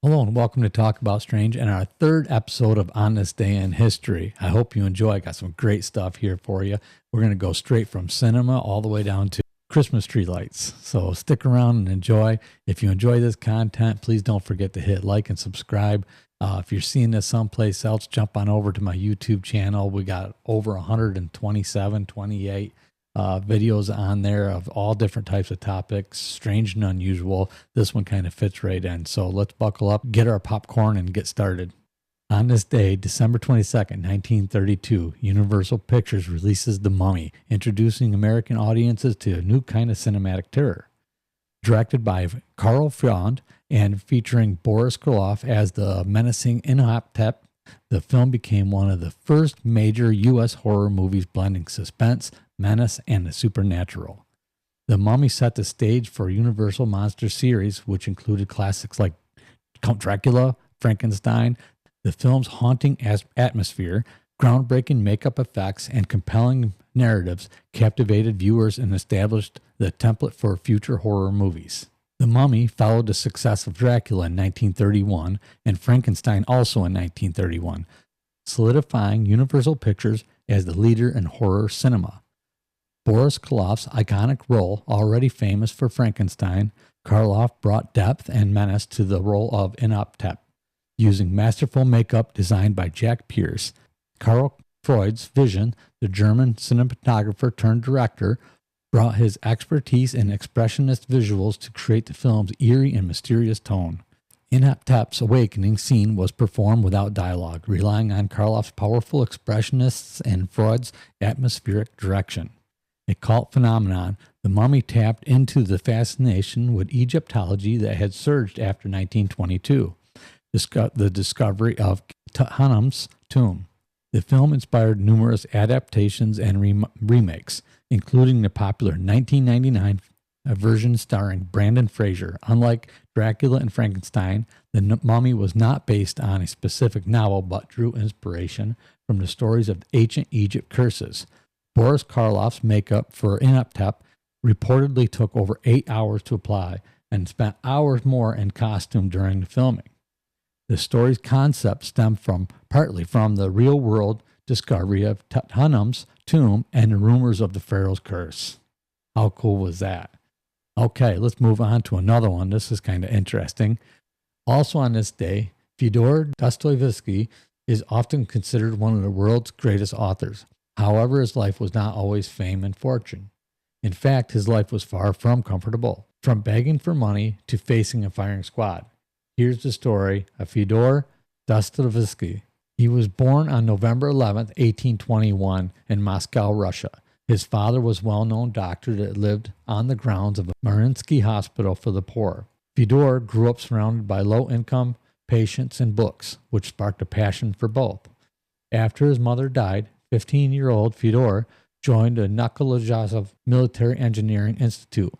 Hello and welcome to Talk About Strange and our third episode of On This Day in History. I hope you enjoy. I got some great stuff here for you. We're going to go straight from cinema all the way down to Christmas tree lights. So stick around and enjoy. If you enjoy this content, please don't forget to hit like and subscribe. If you're seeing this someplace else, jump on over to my YouTube channel. We got over 127, 28 videos on there of all different types of topics, strange and unusual. This one kind of fits right in. So let's buckle up, get our popcorn, and get started. On this day, December 22nd, 1932, Universal Pictures releases The Mummy, introducing American audiences to a new kind of cinematic terror. Directed by Karl Freund and featuring Boris Karloff as the menacing Imhotep, the film became one of the first major U.S. horror movies blending suspense, menace, and the supernatural. The Mummy set the stage for Universal Monster series, which included classics like Count Dracula, Frankenstein. The film's haunting atmosphere, groundbreaking makeup effects, and compelling narratives captivated viewers and established the template for future horror movies. The Mummy followed the success of Dracula in 1931 and Frankenstein also in 1931, solidifying Universal Pictures as the leader in horror cinema. Boris Karloff's iconic role, already famous for Frankenstein, Karloff brought depth and menace to the role of Imhotep, using masterful makeup designed by Jack Pierce. Karl Freund's vision, the German cinematographer turned director, brought his expertise in expressionist visuals to create the film's eerie and mysterious tone. Imhotep's awakening scene was performed without dialogue, relying on Karloff's powerful expressionists and Freud's atmospheric direction. A cult phenomenon, The Mummy tapped into the fascination with Egyptology that had surged after 1922, the discovery of Tutankhamun's tomb. The film inspired numerous adaptations and remakes, including the popular 1999 version starring Brendan Fraser. Unlike Dracula and Frankenstein, The Mummy was not based on a specific novel but drew inspiration from the stories of ancient Egypt curses. Boris Karloff's makeup for Imhotep reportedly took over 8 hours to apply and spent hours more in costume during the filming. The story's concept stemmed partly from the real-world discovery of Tutankhamun's tomb and the rumors of the pharaoh's curse. How cool was that? Okay, let's move on to another one. This is kind of interesting. Also on this day, Fyodor Dostoevsky is often considered one of the world's greatest authors. However, his life was not always fame and fortune. In fact, his life was far from comfortable, from begging for money to facing a firing squad. Here's the story of Fyodor Dostoevsky. He was born on November 11, 1821, in Moscow, Russia. His father was a well-known doctor that lived on the grounds of the Mariinsky Hospital for the Poor. Fyodor grew up surrounded by low-income patients and books, which sparked a passion for both. After his mother died, 15-year-old Fyodor joined the Nikolajov Military Engineering Institute.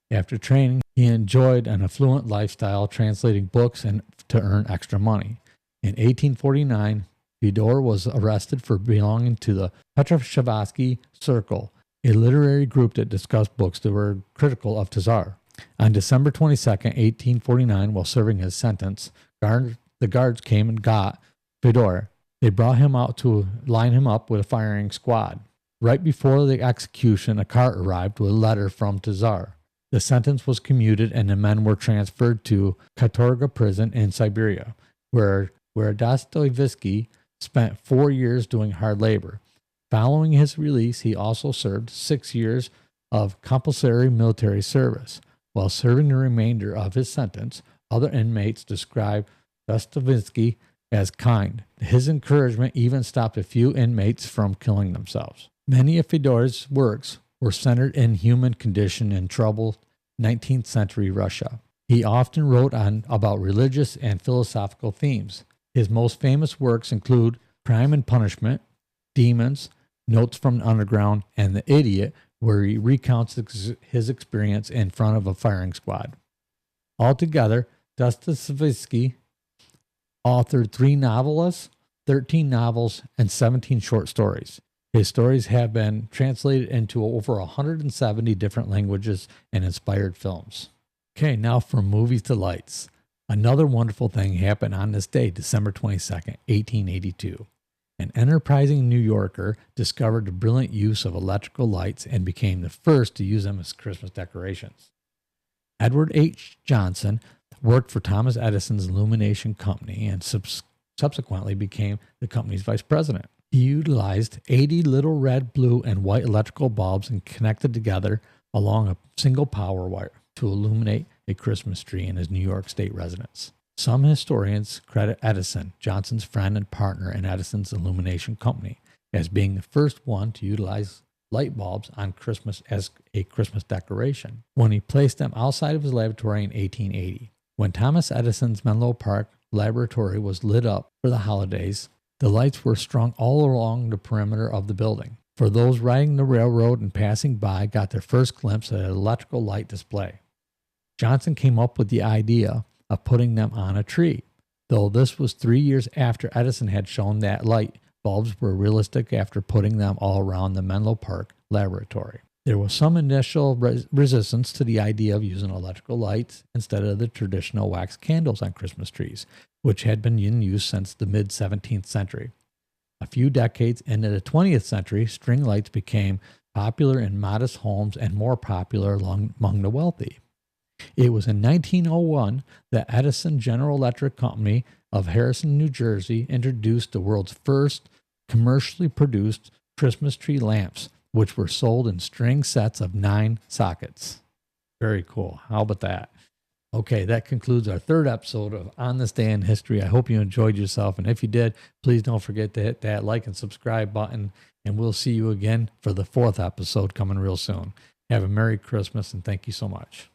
After training, he enjoyed an affluent lifestyle, translating books and to earn extra money. In 1849, Fyodor was arrested for belonging to the Petroshavsky Circle, a literary group that discussed books that were critical of Tsar. On December 22, 1849, while serving his sentence, the guards came and got Fyodor. They brought him out to line him up with a firing squad. Right before the execution, a cart arrived with a letter from Tsar. The sentence was commuted and the men were transferred to Katorga prison in Siberia, where Dostoevsky spent 4 years doing hard labor. Following his release, he also served 6 years of compulsory military service. While serving the remainder of his sentence, other inmates described Dostoevsky as kind. His encouragement even stopped a few inmates from killing themselves. Many of Fyodor's works were centered in human condition in troubled 19th century Russia. He often wrote about religious and philosophical themes. His most famous works include Crime and Punishment, Demons, Notes from the Underground, and The Idiot, where he recounts his experience in front of a firing squad. Altogether, Dostoevsky authored 3 novellas, 13 novels, and 17 short stories. His stories have been translated into over 170 different languages and inspired films. Okay, now from movies to lights. Another wonderful thing happened on this day, December 22nd, 1882. An enterprising New Yorker discovered the brilliant use of electrical lights and became the first to use them as Christmas decorations. Edward H. Johnson worked for Thomas Edison's Illumination Company and subsequently became the company's vice president. He utilized 80 little red, blue, and white electrical bulbs and connected together along a single power wire to illuminate a Christmas tree in his New York State residence. Some historians credit Edison, Johnson's friend and partner in Edison's Illumination Company, as being the first one to utilize light bulbs on Christmas as a Christmas decoration when he placed them outside of his laboratory in 1880. When Thomas Edison's Menlo Park laboratory was lit up for the holidays, the lights were strung all along the perimeter of the building. For those riding the railroad and passing by got their first glimpse at an electrical light display. Johnson came up with the idea of putting them on a tree, though this was 3 years after Edison had shown that light bulbs were realistic after putting them all around the Menlo Park laboratory. There was some initial resistance to the idea of using electrical lights instead of the traditional wax candles on Christmas trees, which had been in use since the mid-17th century. A few decades into the 20th century, string lights became popular in modest homes and more popular among the wealthy. It was in 1901 that Edison General Electric Company of Harrison, New Jersey, introduced the world's first commercially produced Christmas tree lamps, which were sold in string sets of 9 sockets. Very cool. How about that? Okay, that concludes our third episode of On This Day in History. I hope you enjoyed yourself. And if you did, please don't forget to hit that like and subscribe button. And we'll see you again for the 4th episode coming real soon. Have a Merry Christmas and thank you so much.